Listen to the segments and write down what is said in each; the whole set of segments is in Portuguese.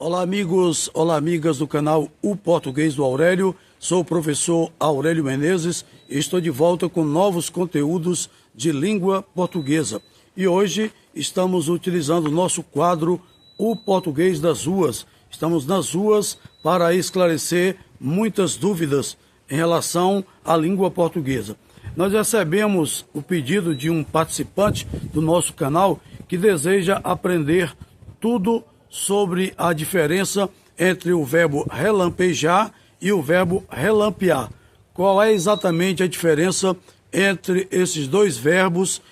Olá amigos, olá amigas do canal O Português do Aurélio, sou o professor Aurélio Menezes e estou de volta com novos conteúdos de língua portuguesa. E hoje estamos utilizando o nosso quadro O Português das Ruas. Estamos nas ruas para esclarecer muitas dúvidas em relação à língua portuguesa. Nós recebemos o pedido de um participante do nosso canal que deseja aprender tudo sobre a diferença entre o verbo relampejar e o verbo relampear. Qual é exatamente a diferença entre esses dois verbos,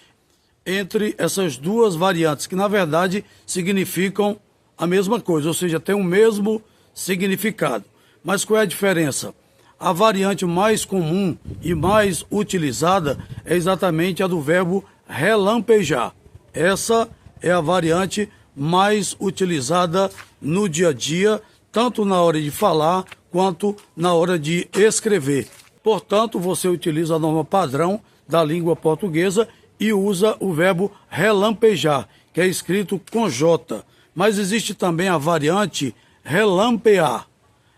entre essas duas variantes, que na verdade significam a mesma coisa, ou seja, tem o mesmo significado. Mas qual é a diferença? A variante mais comum e mais utilizada é exatamente a do verbo relampejar. Essa é a variante mais utilizada no dia a dia, tanto na hora de falar quanto na hora de escrever. Portanto, você utiliza a norma padrão da língua portuguesa e usa o verbo relampejar, que é escrito com J. Mas existe também a variante relampear.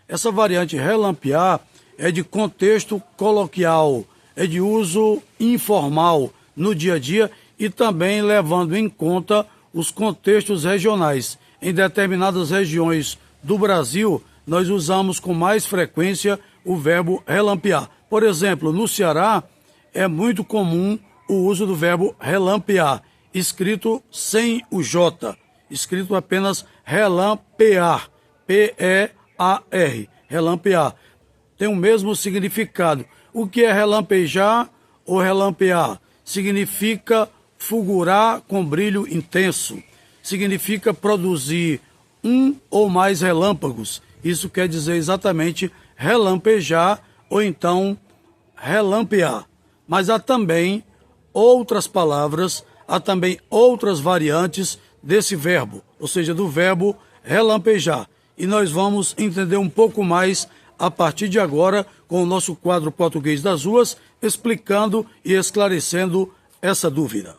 Essa variante relampear é de contexto coloquial, é de uso informal no dia a dia e também levando em conta os contextos regionais. Em determinadas regiões do Brasil, nós usamos com mais frequência o verbo relampear. Por exemplo, no Ceará, é muito comum o uso do verbo relampear, escrito sem o J, escrito apenas relampear, P-E-A-R, relampear. Tem o mesmo significado. O que é relampejar ou relampear? Significa fulgurar com brilho intenso. Significa produzir um ou mais relâmpagos. Isso quer dizer exatamente relampejar ou então relampear. Mas há também outras palavras, há também outras variantes desse verbo, ou seja, do verbo relampejar. E nós vamos entender um pouco mais a partir de agora com o nosso quadro Português das Ruas, explicando e esclarecendo essa dúvida.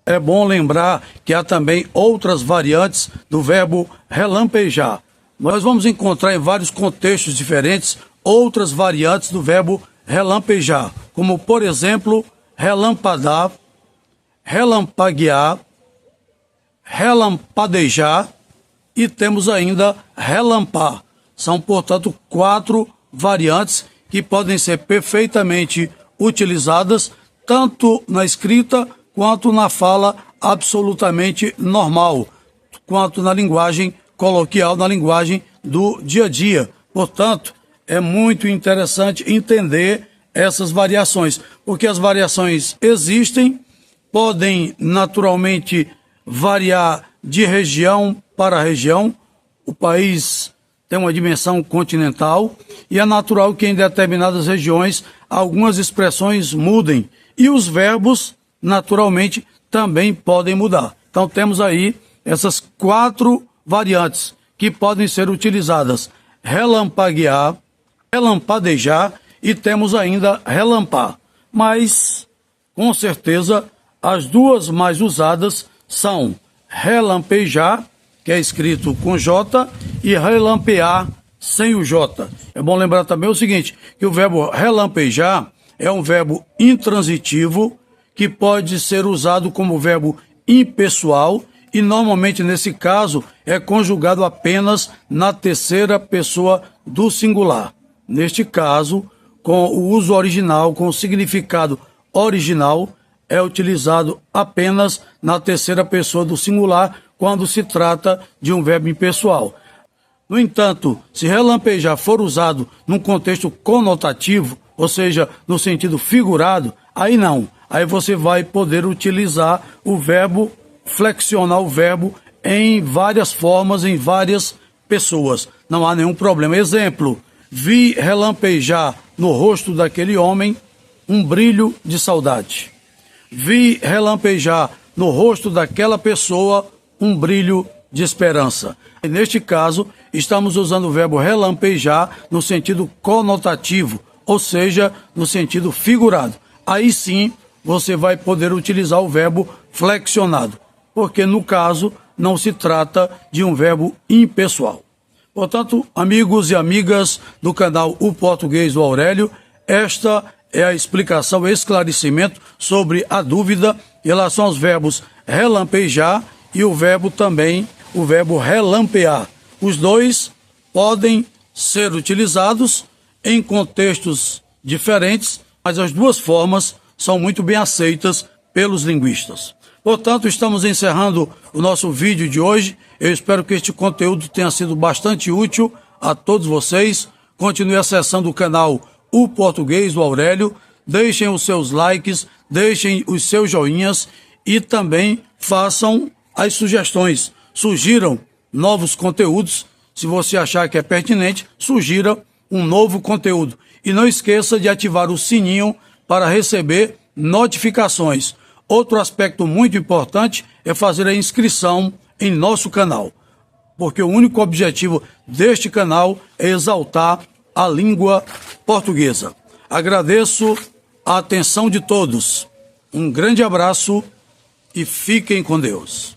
É bom lembrar que há também outras variantes do verbo relampejar. Nós vamos encontrar em vários contextos diferentes outras variantes do verbo relampejar, como por exemplo, relampadar, relampaguear, relampadejar e temos ainda relampar. São, portanto, 4 variantes que podem ser perfeitamente utilizadas tanto na escrita quanto na fala absolutamente normal, quanto na linguagem coloquial, na linguagem do dia a dia. Portanto, é muito interessante entender essas variações, porque as variações existem, podem naturalmente variar de região para região. O país tem uma dimensão continental e é natural que em determinadas regiões algumas expressões mudem e os verbos naturalmente também podem mudar. Então temos aí essas 4 variantes que podem ser utilizadas: relampaguear, relampadejar e temos ainda relampar. Mas, com certeza, as duas mais usadas são relampejar, que é escrito com J, e relampear sem o J. É bom lembrar também o seguinte, que o verbo relampejar é um verbo intransitivo que pode ser usado como verbo impessoal e normalmente nesse caso é conjugado apenas na terceira pessoa do singular. Neste caso, com o uso original, com o significado original, é utilizado apenas na terceira pessoa do singular quando se trata de um verbo impessoal. No entanto, se relampejar for usado num contexto conotativo, ou seja, no sentido figurado, aí não. Aí você vai poder utilizar o verbo, flexionar o verbo em várias formas, em várias pessoas. Não há nenhum problema. Exemplo, vi relampejar no rosto daquele homem um brilho de saudade. Vi relampejar no rosto daquela pessoa um brilho de esperança. E neste caso, estamos usando o verbo relampejar no sentido conotativo, ou seja, no sentido figurado. Aí sim, você vai poder utilizar o verbo flexionado, porque no caso não se trata de um verbo impessoal. Portanto, amigos e amigas do canal O Português do Aurélio, esta é a explicação, o esclarecimento sobre a dúvida em relação aos verbos relampejar e o verbo relampear. Os dois podem ser utilizados em contextos diferentes, mas as duas formas são muito bem aceitas pelos linguistas. Portanto, estamos encerrando o nosso vídeo de hoje. Eu espero que este conteúdo tenha sido bastante útil a todos vocês. Continue acessando o canal O Português do Aurélio. Deixem os seus likes, deixem os seus joinhas e também façam as sugestões. Sugiram novos conteúdos. Se você achar que é pertinente, sugira um novo conteúdo. E não esqueça de ativar o sininho para receber notificações. Outro aspecto muito importante é fazer a inscrição em nosso canal, porque o único objetivo deste canal é exaltar a língua portuguesa. Agradeço a atenção de todos. Um grande abraço e fiquem com Deus.